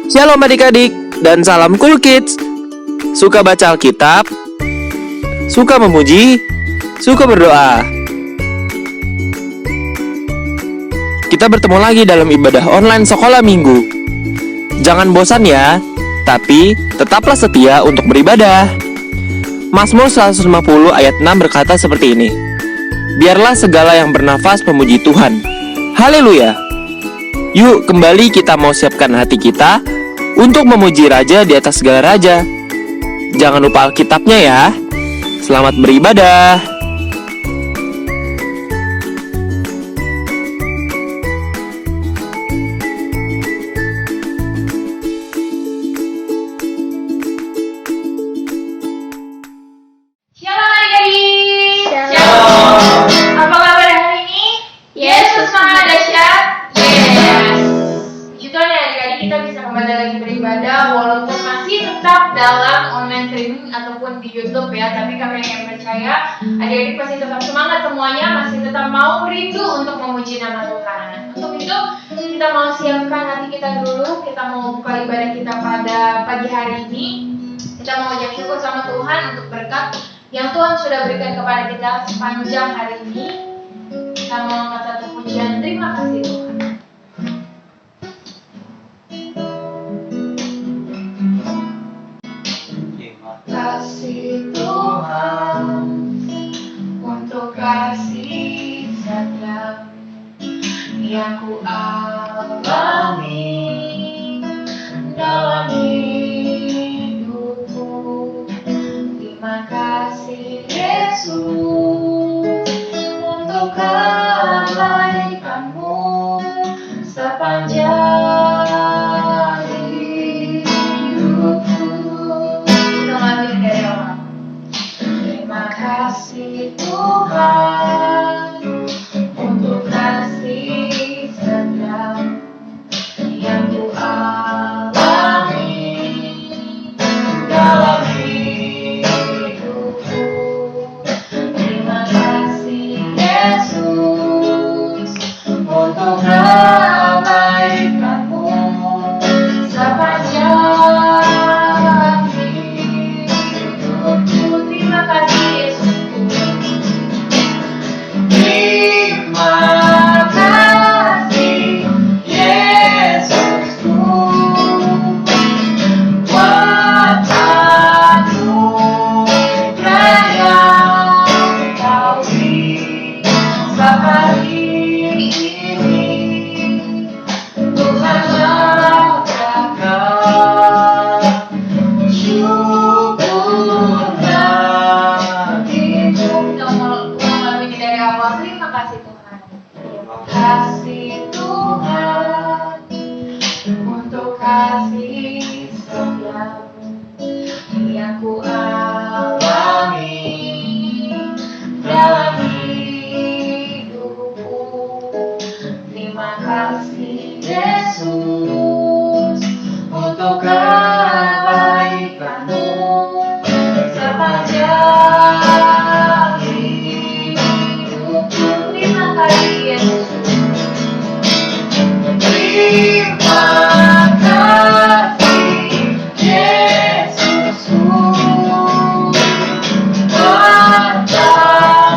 Shalom adik-adik dan salam Cool Kids. Suka baca Alkitab? Suka memuji? Suka berdoa? Kita bertemu lagi dalam ibadah online sekolah minggu. Jangan bosan ya, tapi tetaplah setia untuk beribadah. Mazmur 150 ayat 6 berkata seperti ini. Biarlah segala yang bernafas memuji Tuhan. Haleluya. Yuk kembali kita mau siapkan hati kita untuk memuji Raja di atas segala raja. Jangan lupa Alkitabnya ya. Selamat beribadah. Shalom adik-adik. Shalom. Apa kabar hari ini? Yesus Maha Dahsyat. Yes. Puji Tuhan ya adik-adik, kita bisa kembali lagi beribadah walaupun masih tetap dalam online streaming ataupun di YouTube ya. Tapi kami yang percaya adik-adik pasti tetap semangat semuanya, masih tetap mau rindu untuk memuji nama Tuhan. Untuk itu kita mau siapkan hati kita dulu. Kita mau buka ibadah kita pada pagi hari ini. Kita mau ucap syukur sama Tuhan untuk berkat yang Tuhan sudah berikan kepada kita sepanjang hari ini. Kita mau angkat satu pujian, terima kasih Tuhan. Terima Kasih Tuhan untuk kasih setia yang ku alami dalam hidupku. Terima kasih Yesus untuk kebaikanmu sepanjang hidupku. Kita ngambil dari awal. Terima kasih Tuhan untuk kasih setia yang ku alami dalam hidupku. Terima kasih Yesus untuk kebaikanmu sepanjang hidupku. Terima kasih Yesus. Terima kasih Yesusku buat anugerah yang Kau beri sehari ini. Tuhan lakukan syukur bagimu. Kita ulang lagi dari awal. Terima kasih Tuhan. Terima kasih Tuhan untuk kasih setia yang ku alami dalam hidupku. Terima kasih Yesus untuk kebaikanmu sepanjang hidupku. Terima kasih Yesus. Terima kasih Yesusku buat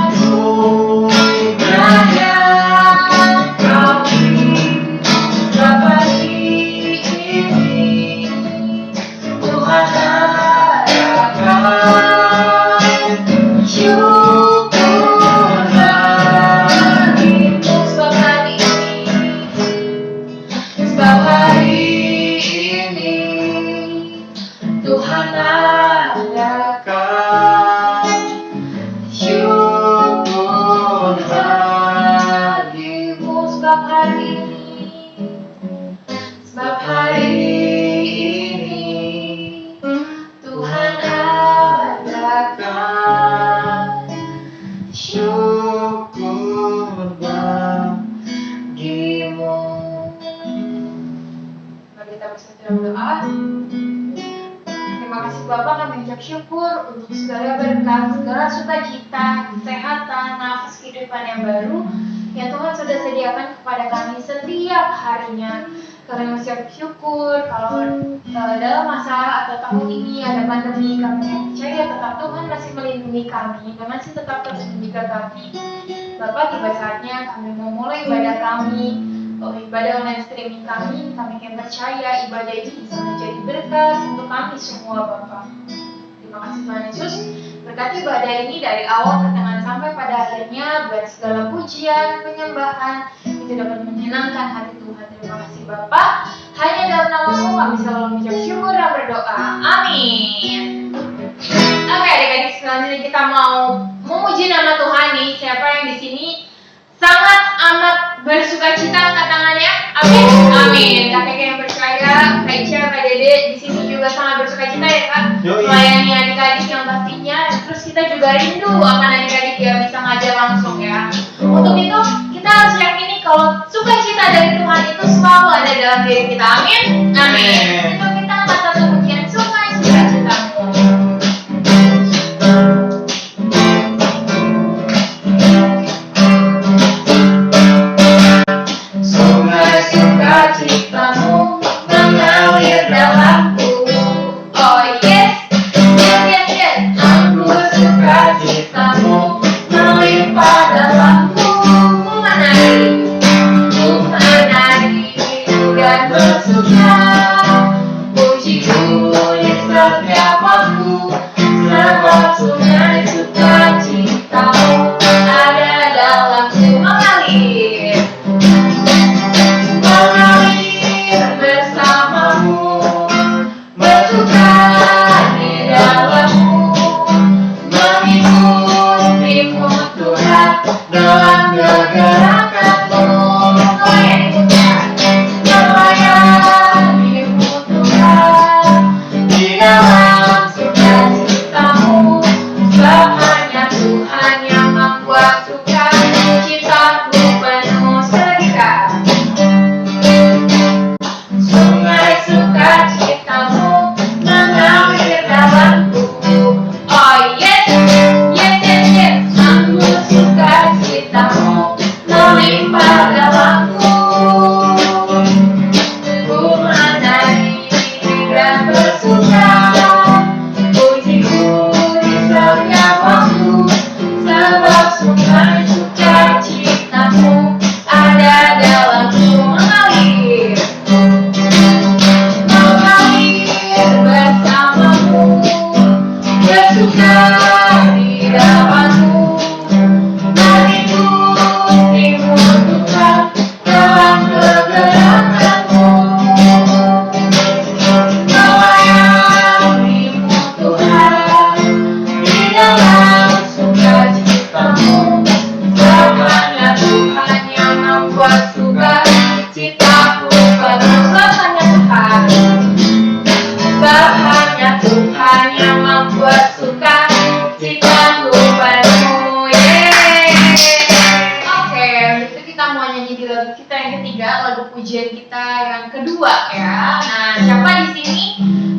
anugerah yang Kau beri seperti ini. Tuhan adakan syukur bagimu sebab hari ini Tuhan adakan syukur bagimu sebab hari ini Tuhan adakan syukur bagimu. Mari kita bersatu dalam doa. Terima kasih Bapa, kami ucap syukur untuk segala berkat, segala sukacita, kesehatan, nafas kehidupan yang baru yang Tuhan sudah sediakan kepada kami setiap harinya. kami mengucap syukur kalau dalam masa atau tahun ini ada pandemi, kami yang percaya tetap Tuhan masih melindungi kami dan masih tetap terus menjaga kami. Bapak, tiba saatnya kami mau mulai ibadah kami, ibadah online streaming kami yang percaya ibadah ini bisa menjadi berkat untuk kami semua, Bapak. Terima kasih Tuhan Yesus, berkati ibadah ini dari awal pertengahan sampai pada akhirnya, biar segala pujian, penyembahan itu dapat menyenangkan hati Tuhan. Terima kasih Bapak, hanya dalam nama-Mu kami selalu mengucap syukur dan berdoa. Amin. Oke, adik-adik, selanjutnya kita mau memuji nama Tuhan nih. Siapa yang di sini sangat amat bersuka cita, angkat tangannya? Amin. Amin. Kakek yang percaya, Kak Ica, Kak Dede di sini juga sangat bersuka cita ya Kak, melayani adik-adik yang pastinya. Terus kita juga rindu akan adik-adik yang bisa ngajar langsung ya. Untuk itu kita harus yakini kalau sukacita dari Tuhan itu selalu ada dalam diri kita. Amin. Amin. Itu kita angkat satu pujian sukacitamu. Sukacitamu mengalir dalamku. Oh yes, yes, yes, yes. Aku sukacitamu melimpah dalamku. Ku menari dan bersuka. Pujiku di setiap waktu, sebab sungai sukacitamu ada dalamku mengalir. Bersamamu, bersuka di dalammu, mengikutimu Tuhan dalam kegerakanmu. Melayanimu Tuhan di dalam sukacitamu, sebab hanya Tuhan yang membuat sukacitaku penuh segar. Sungai sukacitamu mengalir dalamku. Oh yes, yes, yes, yes. Aku sukacitamu melimpah dalamku. Ku menari dan bersuka. Pujiku di setiap waktu, sebab sungai sukacitamu ada dalamku mengalir. Bersamamu, bersuka di dalammu, mengikutimu Tuhan dalam kegerakanmu. Melayanimu Tuhan di dalam sukacitamu, sebab hanya Tuhan yang membuat sukacitaku penuh. Sebab hanya Tuhan yang membuat sukacitaku penuh. Oke, itu kita mau nyanyi di lagu kita yang ketiga, lagu pujian kita yang kedua ya. Nah, siapa di sini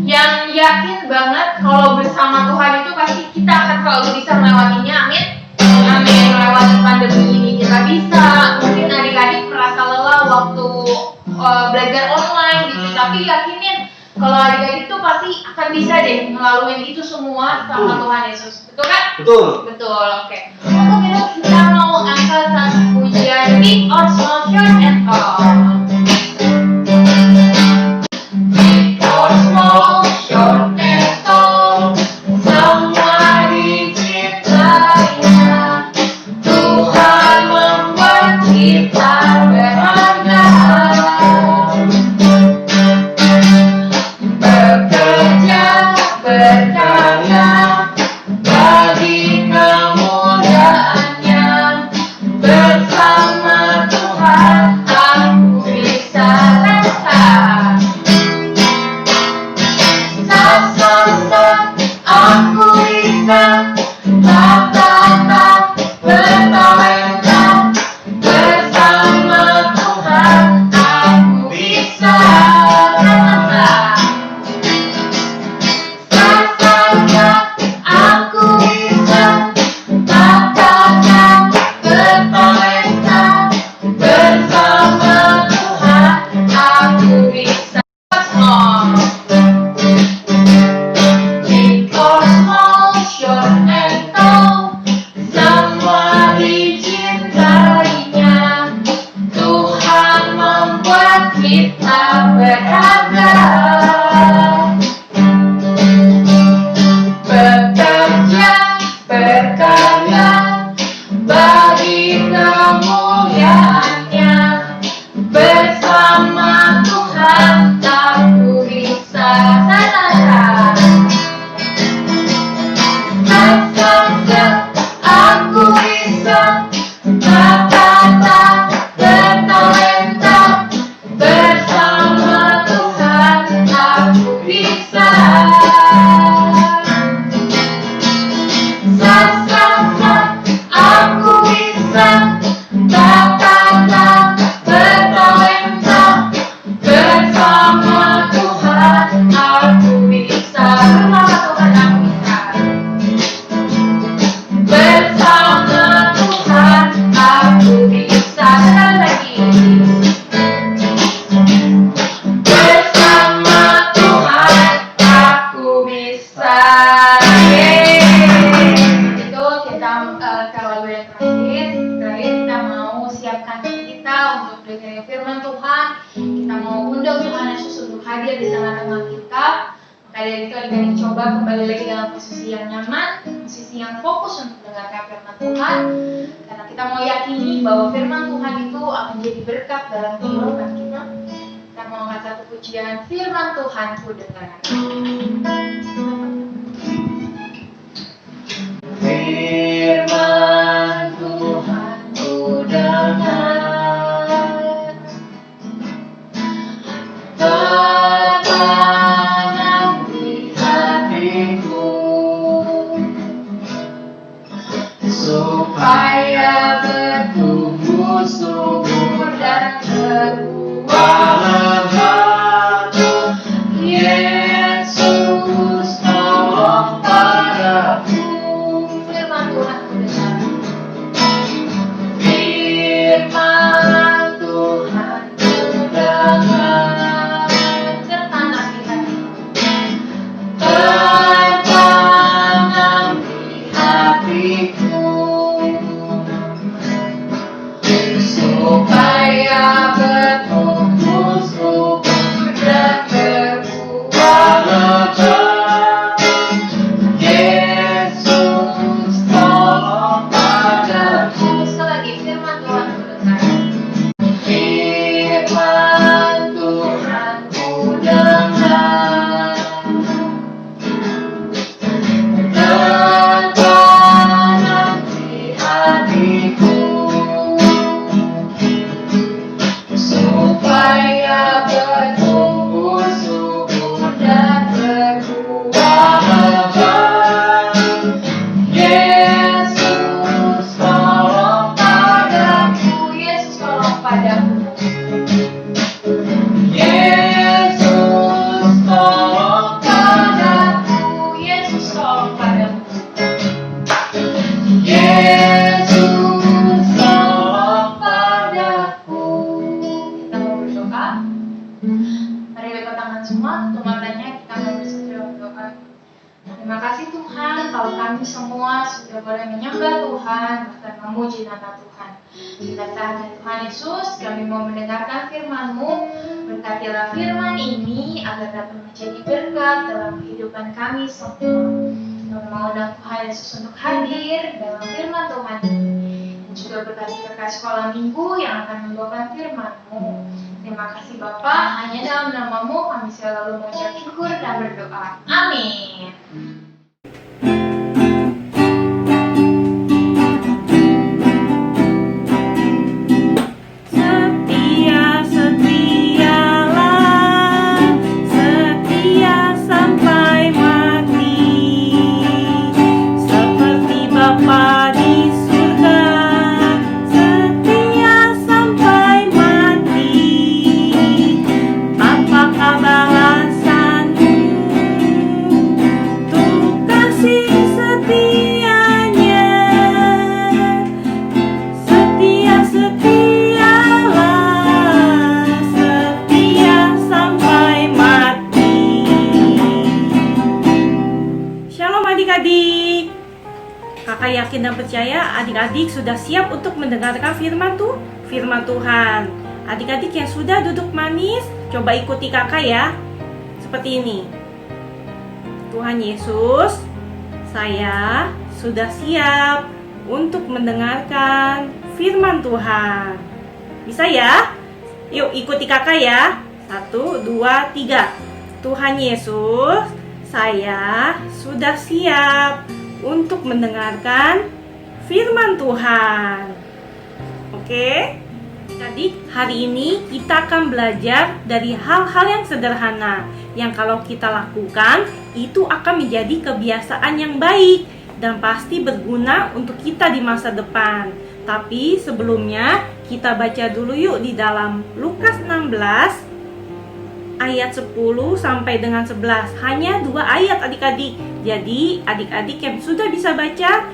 yang yakin banget kalau bersama Tuhan itu pasti kita akan selalu bisa melewatinya? Amin. Amin. Melewati pandemi ini kita bisa. Mungkin adik-adik merasa lelah waktu belajar online gitu, tapi yakinin kalau adik-adik tuh pasti akan bisa deh ngelaluin itu semua sama Tuhan Yesus. Betul kan? Betul. Betul, oke. Untuk itu kita mau angkat satu pujian Big or Small, Short and Tall. Big or small, short and tall, semua diciptainya. Tuhan membuat kita berharga. Berkarya bagi kemuliaannya, bersama Tuhan aku bisa rasa. Sa aku bisa tata bertalenta, bersama Tuhan aku bisa rasa. Aku bisa katakan bertalenta, kemuliaannya. Bersama Tuhan aku bisa aku bisa tak bertalenta. Bersama Tuhan aku bisa aku bisa tak bertalenta. Bersama Tuhan aku bisa. Bersama Tuhan aku bisa. Sekali lagi. Bersama Tuhan aku bisa. Itu kita kalau yang terakhir kita mau siapkan diri kita untuk dengerin firman Tuhan. Kita mau undang Tuhan Yesus untuk hadir di tengah-tengah kita. Maka dari itu adik-adik coba kembali lagi dalam posisi yang nyaman, posisi yang fokus untuk mendengarkan firman Tuhan. Karena kita mau yakini bahwa firman Tuhan itu akan jadi berkat dalam kehidupan kita. Kita mau angkat satu pujian, firman Tuhan ku dengar. Firman Tuhan ku dengar, tertanam di hatiku, supaya bertumbuh subur dan berbuah lebat. Yesus tolong padaku. Firman Tuhan ku dengar. Firman Tuhan ku dengar, tertanam di hatiku, tertanam di hatiku, supaya bertumbuh subur dan berbuah lebat. Yesus tolong padaku. Sekali lagi, firman Tuhan ku dengar. Firman Tuhan ku dengar, tertanam di hatiku, supaya bertumbuh subur dan berbuah lebat. Yesus tolong padaku. Yesus tolong padaku. Yesus tolong padaku. Yesus tolong padaku. Yesus tolong padaku. Kita mau berdoa. Mari lipat tangan semua, tutup matanya, kita mau bersatu berdoa. Terima kasih Tuhan, kalau kami semua sudah boleh menyembah Tuhan, bahkan memuji nama Tuhan. Kita saatnya Tuhan Yesus, kami mau mendengarkan firman-Mu. Berkatilah firman ini agar dapat menjadi berkat dalam kehidupan kami semua. Kami mau undang Tuhan Yesus untuk hadir dalam firman Tuhan ini. Dan juga berkati kakak sekolah minggu yang akan membawakan firman-Mu. Terima kasih Bapa, hanya dalam nama-Mu kami selalu mengucap syukur dan berdoa. Amin. Setia sampai mati, seperti Bapa di surga. Setia sampai mati, apakah balasanmu untuk kasih setianya? Setialah, setia sampai mati. Shalom adik-adik. Kakak yakin dan percaya adik-adik sudah siap untuk mendengarkan firman Tuhan. Adik-adik yang sudah duduk manis, coba ikuti kakak ya. Seperti ini. Tuhan Yesus, saya sudah siap untuk mendengarkan firman Tuhan. Bisa ya? Yuk ikuti kakak ya. 1, 2, 3. Tuhan Yesus, saya sudah siap untuk mendengarkan firman Tuhan. Oke? Jadi hari ini kita akan belajar dari hal-hal yang sederhana yang kalau kita lakukan itu akan menjadi kebiasaan yang baik dan pasti berguna untuk kita di masa depan. Tapi sebelumnya kita baca dulu yuk di dalam Lukas 16 ayat 10 sampai dengan 11. Hanya 2 ayat adik-adik. Jadi adik-adik yang sudah bisa baca,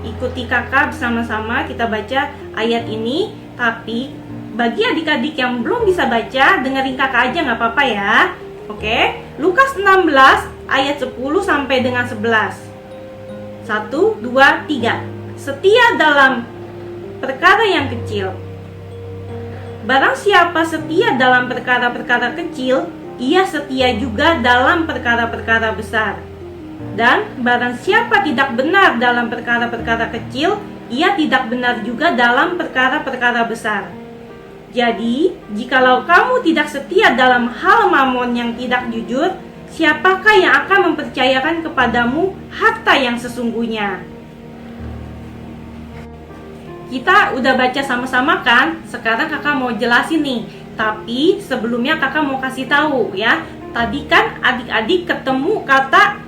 ikuti kakak bersama-sama kita baca ayat ini. Tapi bagi adik-adik yang belum bisa baca, dengerin kakak aja nggak apa-apa ya. Oke, Lukas 16 ayat 10 sampai dengan 11. 1, 2, 3. Setia dalam perkara yang kecil. Barang siapa setia dalam perkara-perkara kecil, ia setia juga dalam perkara-perkara besar. Dan barang siapa tidak benar dalam perkara-perkara kecil, ia tidak benar juga dalam perkara-perkara besar. Jadi, jikalau kamu tidak setia dalam hal mamon yang tidak jujur, siapakah yang akan mempercayakan kepadamu harta yang sesungguhnya? Kita udah baca sama-sama kan? Sekarang kakak mau jelasin nih. Tapi sebelumnya kakak mau kasih tahu ya. Tadi kan adik-adik ketemu kata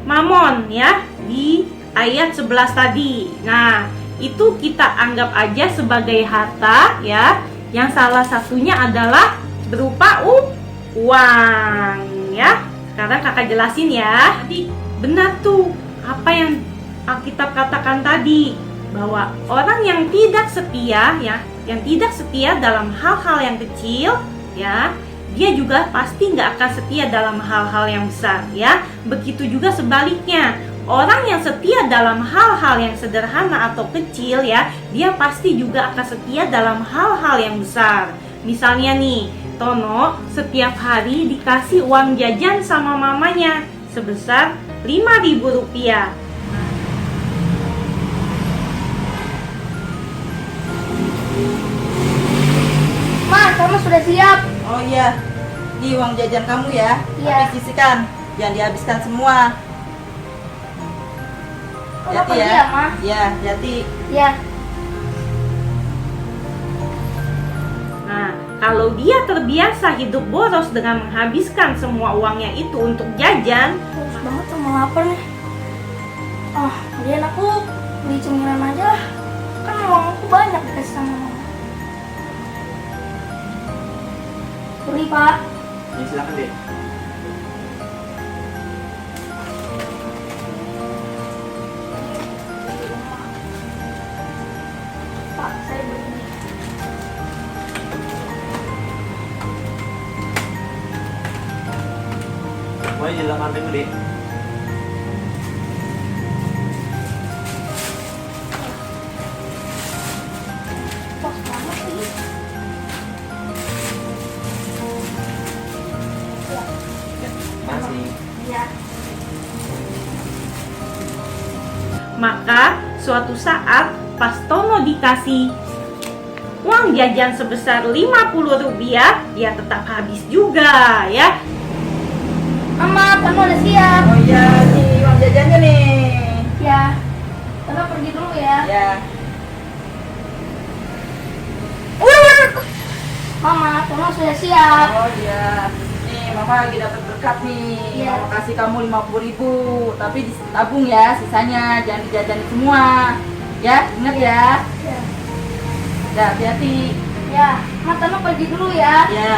mamon ya di ayat 11 tadi. Nah, itu kita anggap aja sebagai harta ya. Yang salah satunya adalah berupa uang ya. Sekarang kakak jelasin ya. Jadi benar tuh apa yang Alkitab katakan tadi, bahwa orang yang tidak setia ya, yang tidak setia dalam hal-hal yang kecil ya, dia juga pasti nggak akan setia dalam hal-hal yang besar ya. Begitu juga sebaliknya, orang yang setia dalam hal-hal yang sederhana atau kecil ya, dia pasti juga akan setia dalam hal-hal yang besar. Misalnya nih, Tono setiap hari dikasih uang jajan sama mamanya sebesar Rp5.000. Ma, kamu sudah siap? Oh iya, ini uang jajan kamu ya. Iya. Tapi sisihkan, jangan dihabiskan semua. Udah Hati-hati pergi ya. ya, Ma? Ya, hati. Ya. Nah, kalau dia terbiasa hidup boros dengan menghabiskan semua uangnya itu untuk jajan, Terus banget sama lapar nih. Kemudian aku beli cemilan aja lah. Kan uang aku banyak dikasih sama mama. Beli, Pak. Ya silakan deh. Pak, saya beli. Mau jalan kambing deh. Pas banget sih. Masih. Iya. maka suatu saat pas Tono dikasih uang jajan sebesar Rp50, dia tetap habis juga ya. Mama, kamu udah siap? Oh iya, nih uang jajannya nih. Ya. Kamu pergi dulu ya. Ya. Mama, kamu sudah siap? Oh iya. Nih, Mama lagi dapat berkat nih. Iya. Mama kasih kamu 50.000, tapi ditabung ya sisanya, jangan dijajanin semua. Ya, ingat ya. Ya. Ya, hati-hati. Ya, Ma, kamu pergi dulu ya. Ya.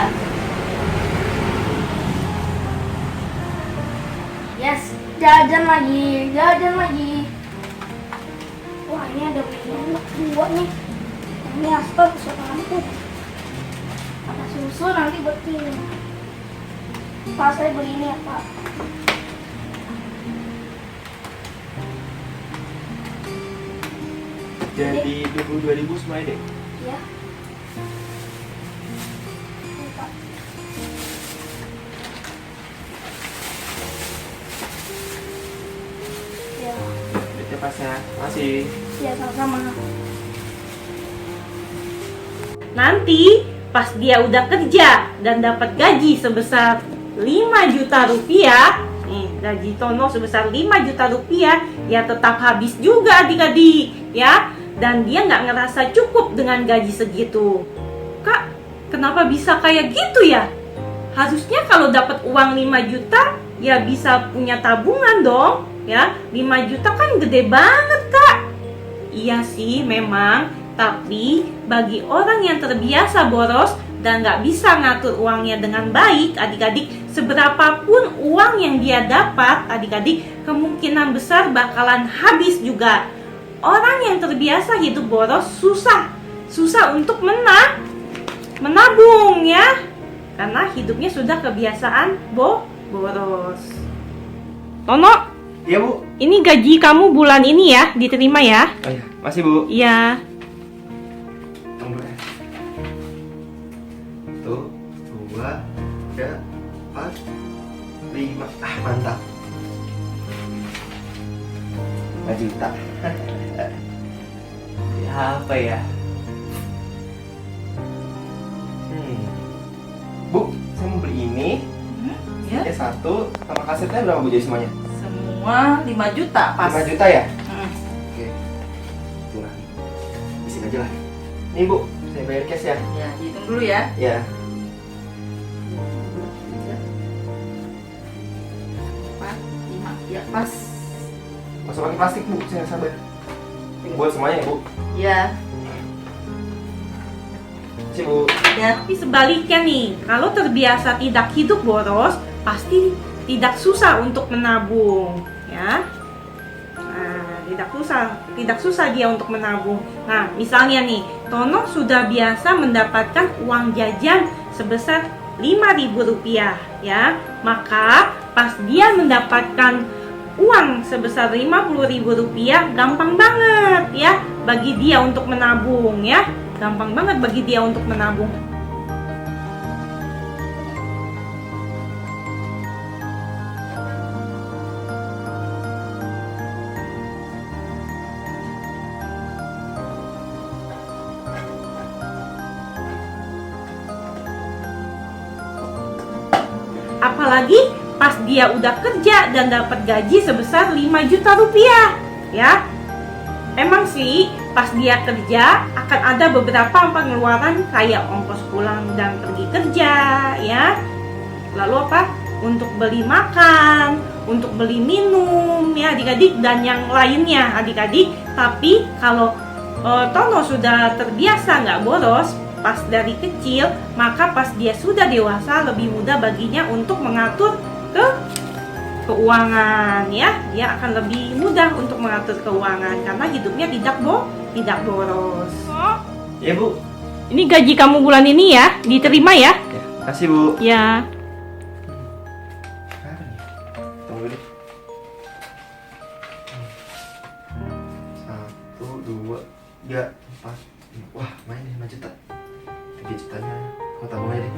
Yes, jajan lagi, jajan lagi. Wah, ini ada banyak buat nih. Ini aspal kesukaanku. Ada susu nanti buat minum. Pak, saya beli ini ya, Pak. Jadi 22.000 semuanya deh. Ya. Ini, Pak. Ya, Duitnya pas ya. Masih. ya sama-sama. nanti pas dia udah kerja dan dapat gaji sebesar 5 juta rupiah, nih gaji Tono sebesar 5 juta rupiah, ya tetap habis juga adik-adik ya. Dan dia nggak ngerasa cukup dengan gaji segitu. Kak, kenapa bisa kayak gitu ya? Harusnya kalau dapat uang 5 juta ya bisa punya tabungan dong ya. 5 juta kan gede banget Kak. Iya sih memang, tapi bagi orang yang terbiasa boros dan nggak bisa ngatur uangnya dengan baik, adik-adik, seberapapun uang yang dia dapat, adik-adik, kemungkinan besar bakalan habis juga. Orang yang terbiasa hidup boros susah untuk menabung ya, karena hidupnya sudah kebiasaan boros. Tono, Iya Bu. ini gaji kamu bulan ini ya, diterima ya? Oh iya, masih Bu. Iya. Tunggu ya. Tuh, 2, 3, 4, 5. Ah, mantap. 5 juta. Ya, apa ya? Bu, saya mau beli ini. Ya. Ya, satu. Sama kasetnya berapa Bu jadi semuanya? Semua 5 juta pas. 5 juta ya? Mm. Oke. Curang. Isi aja lah. Nih Bu, saya bayar cash ya. Ya, dihitung dulu ya. Ya. 4, 5, ya pas. Masuk pakai plastik Bu, saya nggak sabar. Buat semuanya ya Bu. Ya, Sih Bu. ya. Tapi sebaliknya nih, kalau terbiasa tidak hidup boros, pasti tidak susah untuk menabung, ya. Nah, tidak susah dia untuk menabung. Nah, misalnya nih, Tono sudah biasa mendapatkan uang jajan sebesar 5.000 rupiah, ya. Maka pas dia mendapatkan uang sebesar 50.000 rupiah, gampang banget ya bagi dia untuk menabung ya. Gampang banget bagi dia untuk menabung. Apalagi pas dia udah kerja dan dapat gaji sebesar 5 juta rupiah ya. Emang sih pas dia kerja akan ada beberapa pengeluaran kayak ongkos pulang dan pergi kerja ya. Lalu apa? Untuk beli makan, untuk beli minum ya adik-adik, dan yang lainnya adik-adik. Tapi kalau Tono sudah terbiasa nggak boros pas dari kecil, maka pas dia sudah dewasa lebih mudah baginya untuk mengatur keuangan ya. Dia akan lebih mudah untuk mengatur keuangan karena hidupnya tidak boros. Ya Bu. Ini gaji kamu bulan ini ya, diterima ya? Ya, kasih Bu. Ya. Apa nih? Tunggu deh. 1, 2, 3, 4, 5. Wah, main nih 5 juta. 3 jutanya aku tabung aja deh.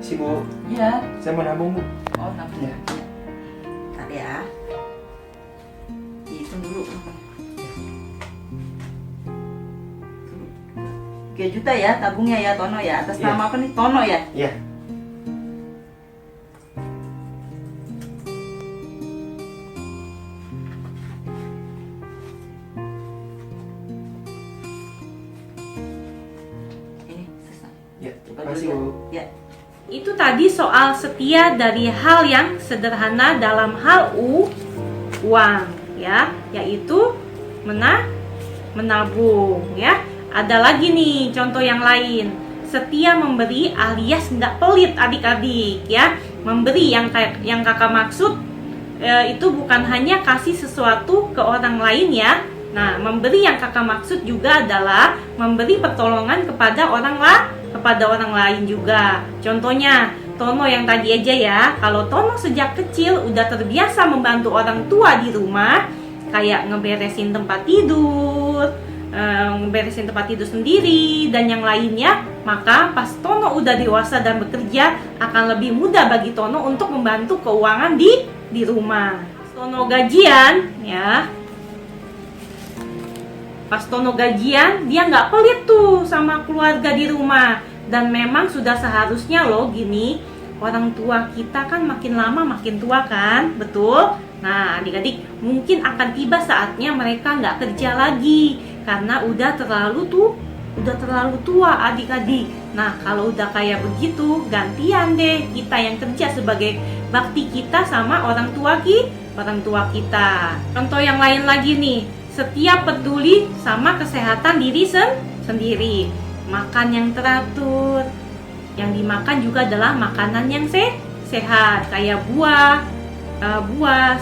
Si Bu, Ya. saya mau nabung Bu. Oh, nabung. Ya. Ntar ya. Dihitung dulu. 3 juta ya tabungnya ya Tono ya. Atas Iya. nama apa nih? Tono ya? Iya. Ini selesai. Ya, Coba terima kasih dulu Bu. ya. Ya. Itu tadi soal setia dari hal yang sederhana dalam hal uang ya, yaitu menabung ya. Ada lagi nih contoh yang lain. Setia memberi alias nggak pelit adik-adik ya. Memberi yang kakak maksud itu bukan hanya kasih sesuatu ke orang lain ya. Nah, memberi yang kakak maksud juga adalah memberi pertolongan kepada orang lain juga. Contohnya, Tono yang tadi aja ya. Kalau Tono sejak kecil udah terbiasa membantu orang tua di rumah, kayak ngeberesin tempat tidur, beresin tempat tidur sendiri dan yang lainnya, maka pas Tono udah dewasa dan bekerja, akan lebih mudah bagi Tono untuk membantu keuangan di rumah. Tono gajian, ya. Pas Tono gajian, dia nggak pelit tuh sama keluarga di rumah. Dan memang sudah seharusnya loh gini, orang tua kita kan makin lama makin tua kan, betul? Nah, adik-adik, mungkin akan tiba saatnya mereka nggak kerja lagi karena udah terlalu tua adik-adik. Nah, kalau udah kayak begitu, gantian deh kita yang kerja sebagai bakti kita sama orang tua kita. Contoh yang lain lagi nih, setiap peduli sama kesehatan diri sendiri. Makan yang teratur. Yang dimakan juga adalah makanan yang sehat, kayak buah,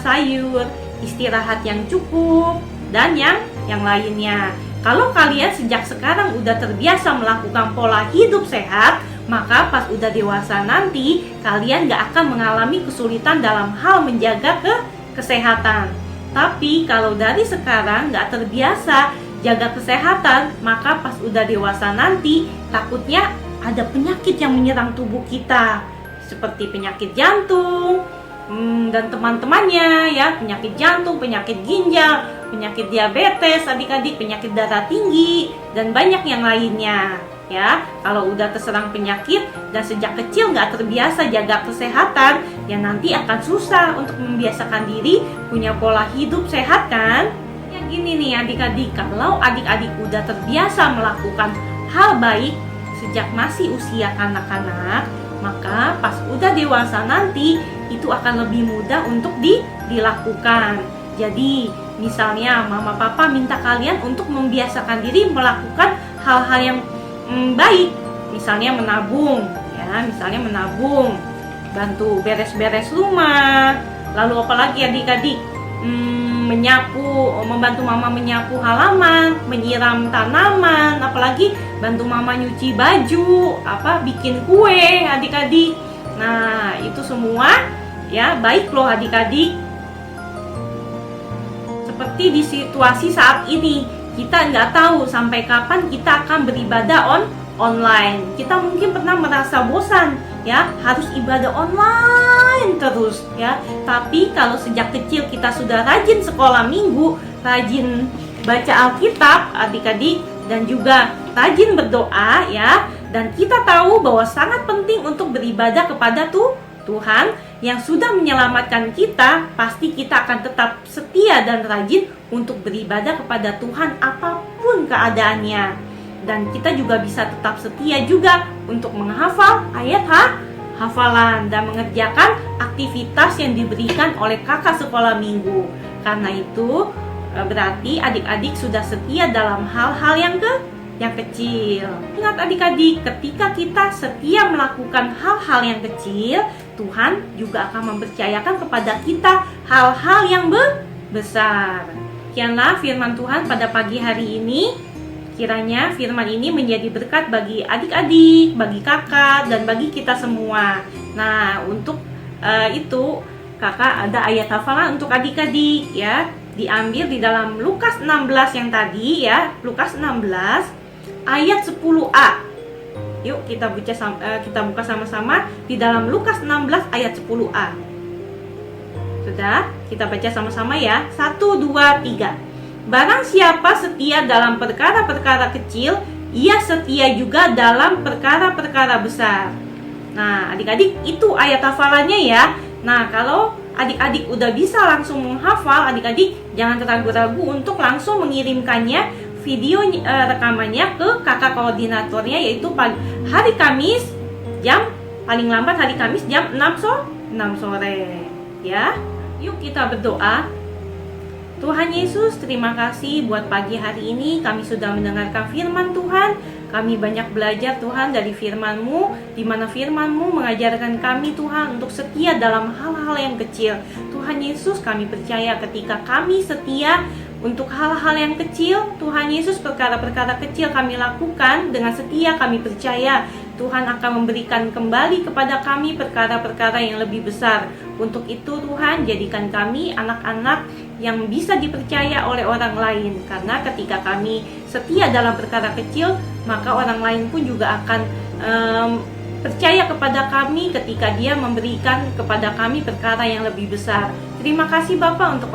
sayur, istirahat yang cukup, dan yang lainnya. Kalau kalian sejak sekarang udah terbiasa melakukan pola hidup sehat, maka pas udah dewasa nanti, kalian gak akan mengalami kesulitan dalam hal menjaga kesehatan. Tapi kalau dari sekarang gak terbiasa jaga kesehatan, maka pas udah dewasa nanti, takutnya ada penyakit yang menyerang tubuh kita, seperti penyakit jantung, dan teman-temannya ya, penyakit jantung, penyakit ginjal, penyakit diabetes, adik-adik, penyakit darah tinggi, dan banyak yang lainnya ya. Kalau udah terserang penyakit dan sejak kecil nggak terbiasa jaga kesehatan, ya nanti akan susah untuk membiasakan diri punya pola hidup sehat kan. Yang gini nih adik-adik, kalau adik-adik udah terbiasa melakukan hal baik sejak masih usia kanak-kanak, maka pas udah dewasa nanti itu akan lebih mudah untuk dilakukan. Jadi misalnya mama papa minta kalian untuk membiasakan diri melakukan hal-hal yang baik, misalnya menabung ya, bantu beres-beres rumah, lalu apalagi adik-adik, membantu mama menyapu halaman, menyiram tanaman, apalagi bantu mama nyuci baju, bikin kue adik-adik. Nah, itu semua ya baik loh adik-adik. Seperti di situasi saat ini, kita nggak tahu sampai kapan kita akan beribadah online. Kita mungkin pernah merasa bosan ya, harus ibadah online terus ya. Tapi kalau sejak kecil kita sudah rajin sekolah minggu, rajin baca Alkitab adik-adik, dan juga rajin berdoa ya, dan kita tahu bahwa sangat penting untuk beribadah kepada Tuhan yang sudah menyelamatkan kita, pasti kita akan tetap setia dan rajin untuk beribadah kepada Tuhan apapun keadaannya. Dan kita juga bisa tetap setia juga untuk menghafal ayat hafalan dan mengerjakan aktivitas yang diberikan oleh kakak sekolah minggu. Karena itu berarti adik-adik sudah setia dalam hal-hal yang kecil. Ingat adik-adik, ketika kita setia melakukan hal-hal yang kecil, Tuhan juga akan mempercayakan kepada kita hal-hal yang besar. Sekianlah firman Tuhan pada pagi hari ini. Kiranya firman ini menjadi berkat bagi adik-adik, bagi kakak, dan bagi kita semua. Nah, untuk itu kakak ada ayat hafalan untuk adik-adik ya. Diambil di dalam Lukas 16 yang tadi ya, Lukas 16 ayat 10a. Yuk kita buka sama-sama di dalam Lukas 16 ayat 10a. Sudah, kita baca sama-sama ya. 1, 2, 3. Barang siapa setia dalam perkara-perkara kecil, ia setia juga dalam perkara-perkara besar. Nah, adik-adik, itu ayat hafalannya ya. Nah, kalau adik-adik udah bisa langsung menghafal, adik-adik jangan ragu-ragu untuk langsung mengirimkannya video rekamannya ke kakak koordinatornya, yaitu hari Kamis paling lambat hari Kamis jam 6 sore ya. Yuk kita berdoa. Tuhan Yesus, terima kasih buat pagi hari ini kami sudah mendengarkan firman Tuhan. Kami banyak belajar Tuhan dari firman-Mu, di mana firman-Mu mengajarkan kami Tuhan untuk setia dalam hal-hal yang kecil. Tuhan Yesus, kami percaya ketika kami setia untuk hal-hal yang kecil, Tuhan Yesus, perkara-perkara kecil kami lakukan dengan setia, kami percaya Tuhan akan memberikan kembali kepada kami perkara-perkara yang lebih besar. Untuk itu Tuhan, jadikan kami anak-anak yang bisa dipercaya oleh orang lain. Karena ketika kami setia dalam perkara kecil, maka orang lain pun juga akan percaya kepada kami ketika dia memberikan kepada kami perkara yang lebih besar. Terima kasih Bapak untuk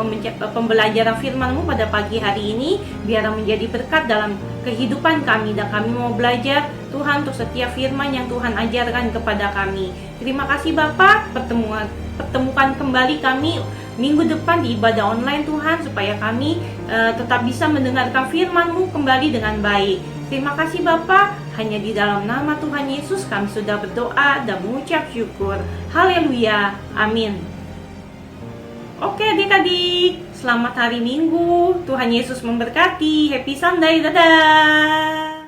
pembelajaran firman-Mu pada pagi hari ini, biar menjadi berkat dalam kehidupan kami, dan kami mau belajar Tuhan untuk setiap firman yang Tuhan ajarkan kepada kami. Terima kasih Bapak, pertemukan kembali kami minggu depan di ibadah online Tuhan, supaya kami tetap bisa mendengarkan firman-Mu kembali dengan baik. Terima kasih Bapak, hanya di dalam nama Tuhan Yesus kami sudah berdoa dan mengucap syukur. Haleluya, amin. Oke adik-adik, selamat hari Minggu. Tuhan Yesus memberkati. Happy Sunday, dadah.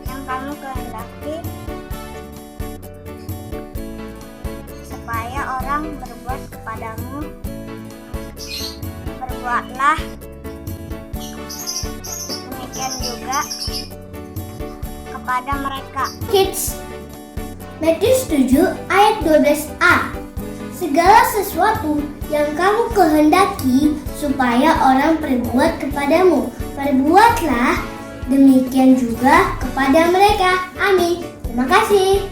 Yang kamu kehendaki supaya orang berbuat kepadamu, berbuatlah demikian juga kepada mereka. Kids, Matius 7 ayat 12a. Segala sesuatu yang kamu kehendaki supaya orang perbuat kepadamu, perbuatlah demikian juga kepada mereka. Amin. Terima kasih.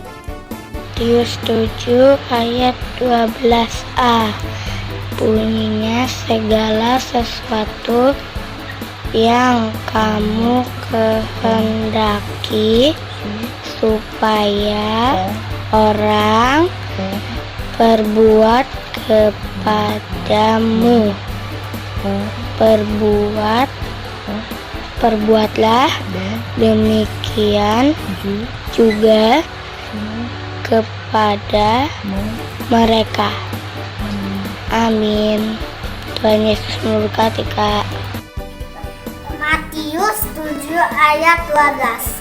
Matius 7 ayat 12a. Bunyinya, segala sesuatu yang kamu kehendaki supaya orang berbuat kepadamu, perbuatlah demikian juga kepada mereka. Amin. Tuhan Yesus memberkati, Kak. Matius 7 ayat 12.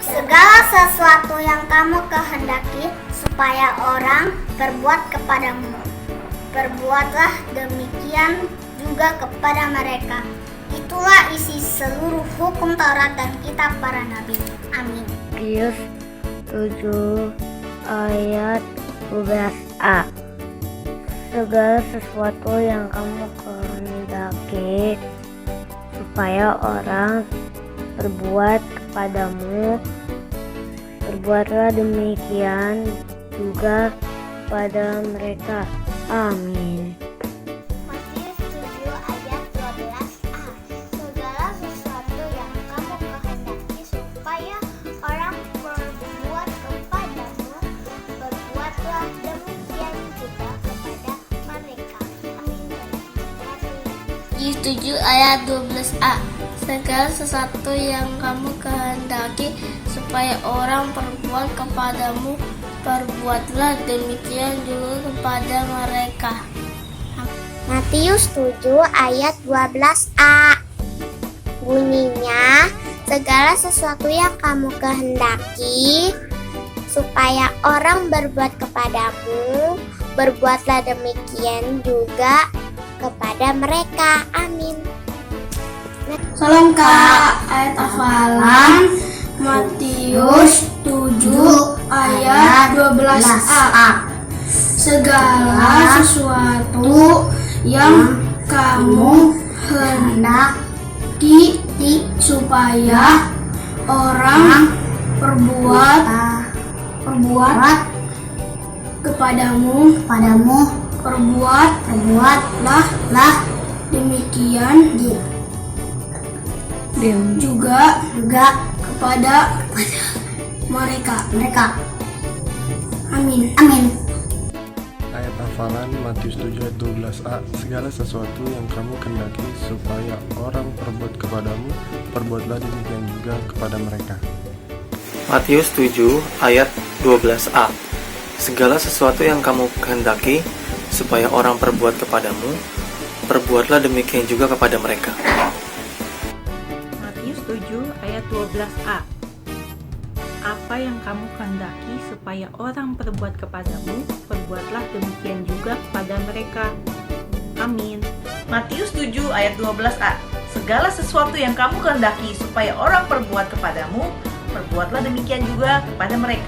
Segala sesuatu yang kamu kehendaki supaya orang berbuat kepadamu, perbuatlah demikian juga kepada mereka. Itulah isi seluruh hukum Taurat dan kitab para nabi. Amin. Matius 7 ayat 12a. Segala sesuatu yang kamu kehendaki supaya orang berbuat kepadamu, perbuatlah demikian juga kepada mereka. Amin. Matius 7 ayat 12a. Segala sesuatu yang kamu kehendaki supaya orang berbuat kepadamu, berbuatlah demikian juga kepada mereka. Amin. Matius 7 ayat 12a. Segala sesuatu yang kamu kehendaki supaya orang berbuat kepadamu, perbuatlah demikian juga kepada mereka. Matius 7 ayat 12a. Bunyinya, segala sesuatu yang kamu kehendaki supaya orang berbuat kepadamu, berbuatlah demikian juga kepada mereka. Amin. Salam Kak, ayat hafalan Matius 7 ayat 12a. Segala sesuatu yang kamu hendaki supaya orang berbuat kepadamu, perbuatlah demikian juga kepada mereka. Amin. Ayat hafalan Matius 7 ayat 12a. Segala sesuatu yang kamu kehendaki supaya orang perbuat kepadamu, perbuatlah demikian juga kepada mereka. Matius 7 ayat 12a. Segala sesuatu yang kamu kehendaki supaya orang perbuat kepadamu, perbuatlah demikian juga kepada mereka. Matius 7 ayat 12a. Apa yang kamu kehendaki supaya orang perbuat kepadamu, perbuatlah demikian juga kepada mereka. Amin. Matius 7 ayat 12a. Segala sesuatu yang kamu kehendaki supaya orang perbuat kepadamu, perbuatlah demikian juga kepada mereka.